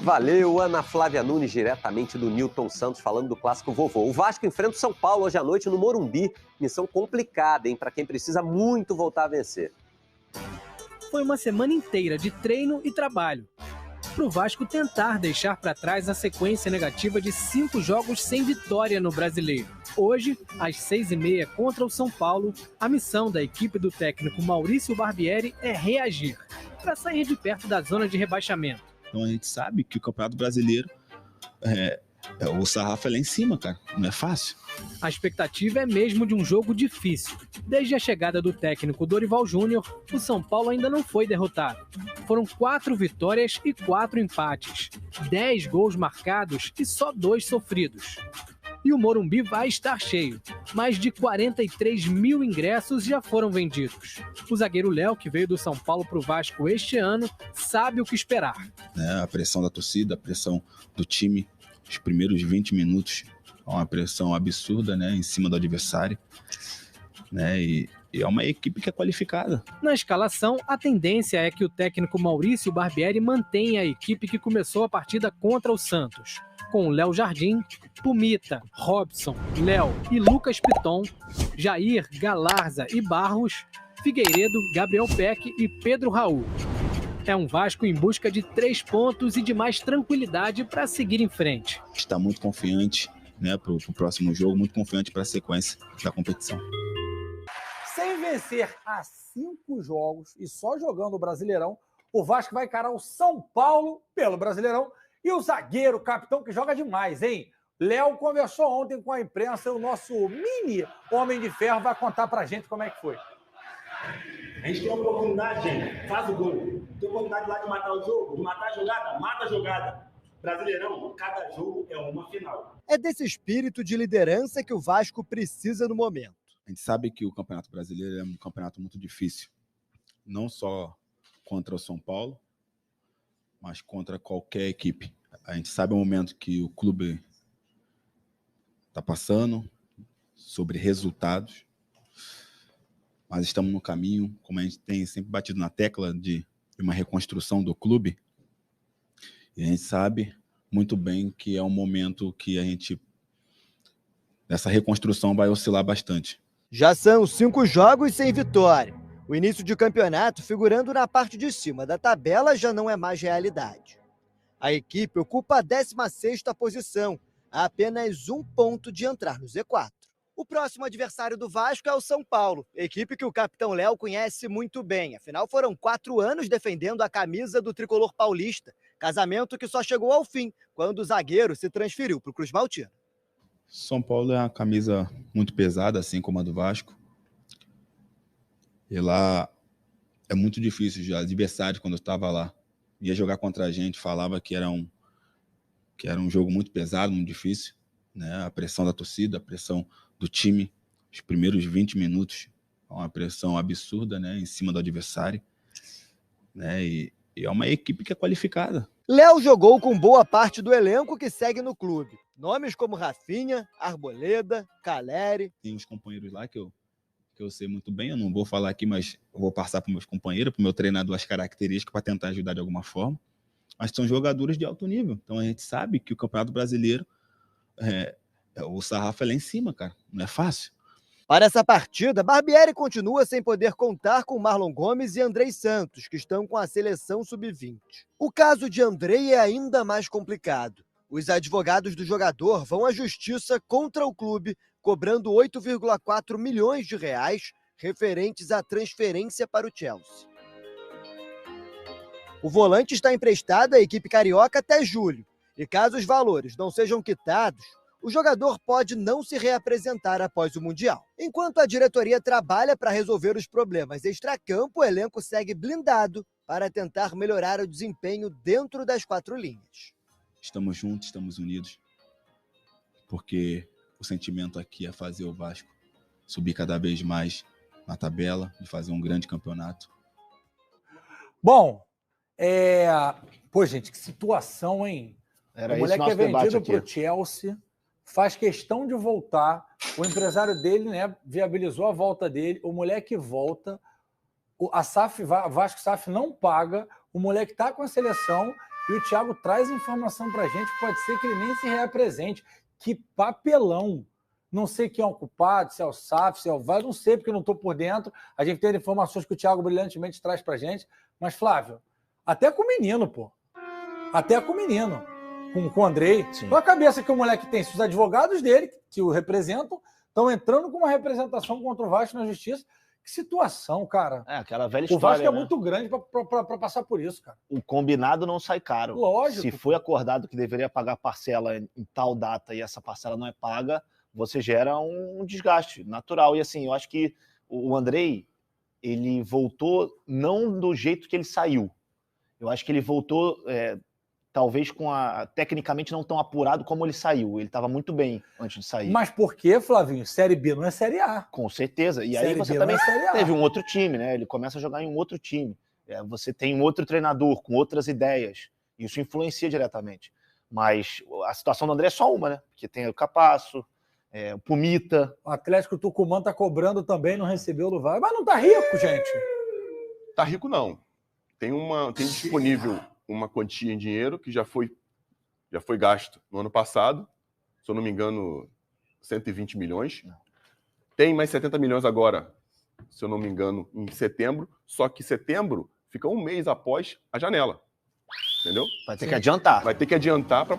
Valeu, Ana Flávia Nunes, diretamente do Newton Santos, falando do clássico vovô. O Vasco enfrenta o São Paulo hoje à noite no Morumbi. Missão complicada, hein, para quem precisa muito voltar a vencer. Foi uma semana inteira de treino e trabalho para o Vasco tentar deixar para trás a sequência negativa de 5 jogos sem vitória no Brasileiro. Hoje, às 6h30 contra o São Paulo, a missão da equipe do técnico Maurício Barbieri é reagir para sair de perto da zona de rebaixamento. Então a gente sabe que o Campeonato Brasileiro, o sarrafo é lá em cima, cara. Não é fácil. A expectativa é mesmo de um jogo difícil. Desde a chegada do técnico Dorival Júnior, o São Paulo ainda não foi derrotado. Foram 4 vitórias e 4 empates, 10 gols marcados e só 2 sofridos. E o Morumbi vai estar cheio. Mais de 43 mil ingressos já foram vendidos. O zagueiro Léo, que veio do São Paulo para o Vasco este ano, sabe o que esperar. A pressão da torcida, a pressão do time, os primeiros 20 minutos, uma pressão absurda, em cima do adversário. E é uma equipe que é qualificada. Na escalação, a tendência é que o técnico Maurício Barbieri mantenha a equipe que começou a partida contra o Santos, com Léo Jardim, Pumita, Robson, Léo e Lucas Piton, Jair, Galarza e Barros, Figueiredo, Gabriel Peck e Pedro Raul. É um Vasco em busca de 3 pontos e de mais tranquilidade para seguir em frente. Está muito confiante para o próximo jogo, muito confiante para a sequência da competição. Sem vencer há 5 jogos e só jogando o Brasileirão, o Vasco vai encarar o São Paulo pelo Brasileirão e o zagueiro, o capitão, que joga demais, hein? Léo conversou ontem com a imprensa e o nosso mini Homem de Ferro vai contar pra gente como é que foi. A gente tem uma oportunidade, gente, faz o gol. Tem oportunidade lá de matar o jogo, de matar a jogada, mata a jogada. Brasileirão, cada jogo é uma final. É desse espírito de liderança que o Vasco precisa no momento. A gente sabe que o Campeonato Brasileiro é um campeonato muito difícil, não só contra o São Paulo, mas contra qualquer equipe. A gente sabe o momento que o clube está passando, sobre resultados, mas estamos no caminho, como a gente tem sempre batido na tecla de uma reconstrução do clube, e a gente sabe muito bem que é um momento que essa reconstrução vai oscilar bastante. Já são 5 jogos sem vitória. O início de campeonato, figurando na parte de cima da tabela, já não é mais realidade. A equipe ocupa a 16ª posição, a apenas 1 ponto de entrar no Z4. O próximo adversário do Vasco é o São Paulo, equipe que o capitão Léo conhece muito bem. Afinal, foram 4 anos defendendo a camisa do tricolor paulista, casamento que só chegou ao fim quando o zagueiro se transferiu para o Cruz Maltino. São Paulo é uma camisa muito pesada, assim como a do Vasco. E lá é muito difícil. Já adversário, quando eu estava lá, ia jogar contra a gente, falava que era um jogo muito pesado, muito difícil. A pressão da torcida, a pressão do time, os primeiros 20 minutos, uma pressão absurda, em cima do adversário. E é uma equipe que é qualificada. Léo jogou com boa parte do elenco que segue no clube. Nomes como Rafinha, Arboleda, Caleri. Tem uns companheiros lá que eu sei muito bem, eu não vou falar aqui, mas eu vou passar para os meus companheiros, para o meu treinador, as características para tentar ajudar de alguma forma. Mas são jogadores de alto nível. Então a gente sabe que o Campeonato Brasileiro, o sarrafo é lá em cima, cara. Não é fácil. Para essa partida, Barbieri continua sem poder contar com Marlon Gomes e Andrei Santos, que estão com a seleção sub-20. O caso de Andrei é ainda mais complicado. Os advogados do jogador vão à justiça contra o clube, cobrando 8,4 milhões de reais referentes à transferência para o Chelsea. O volante está emprestado à equipe carioca até julho, e caso os valores não sejam quitados, o jogador pode não se reapresentar após o Mundial. Enquanto a diretoria trabalha para resolver os problemas extracampo, o elenco segue blindado para tentar melhorar o desempenho dentro das 4 linhas. Estamos juntos, estamos unidos, porque o sentimento aqui é fazer o Vasco subir cada vez mais na tabela e fazer um grande campeonato. Bom, pô, gente, que situação, hein? O moleque é vendido para o Chelsea, faz questão de voltar, o empresário dele, viabilizou a volta dele, o moleque volta, a Vasco SAF não paga, o moleque está com a seleção E o Thiago traz informação pra gente, pode ser que ele nem se reapresente. Que papelão! Não sei quem é o culpado, se é o SAF, se é o VAR, não sei, porque eu não estou por dentro. A gente tem informações que o Thiago brilhantemente traz pra gente. Mas, Flávio, até com o menino, pô. Até com o menino. Com o Andrei. Sim. Com a cabeça que o moleque tem. Se os advogados dele, que o representam, estão entrando com uma representação contra o Vasco na justiça. Que situação, cara. É, aquela velha O Vasco história, é né? muito grande para passar por isso, cara. O combinado não sai caro. Lógico. Se foi acordado que deveria pagar parcela em tal data e essa parcela não é paga, você gera um desgaste natural. E assim, eu acho que o Andrei, ele voltou não do jeito que ele saiu. Eu acho que ele voltou, talvez tecnicamente não tão apurado como ele saiu. Ele estava muito bem antes de sair. Mas por que, Flavinho? Série B não é Série A. Com certeza. E Série aí você B também não é Série A. teve um outro time, né? Ele começa a jogar em um outro time. Você tem um outro treinador com outras ideias. Isso influencia diretamente. Mas a situação do André é só uma, né? Porque tem o Capasso, o Pumita. O Atlético Tucumã tá cobrando também, não recebeu do VAR. Mas não tá rico, gente. Tá rico, não. Tem disponível uma quantia em dinheiro que já foi gasto no ano passado. Se eu não me engano, 120 milhões. Tem mais 70 milhões agora, se eu não me engano, em setembro. Só que setembro fica um mês após a janela. Entendeu? Vai ter que adiantar. Vai ter que adiantar para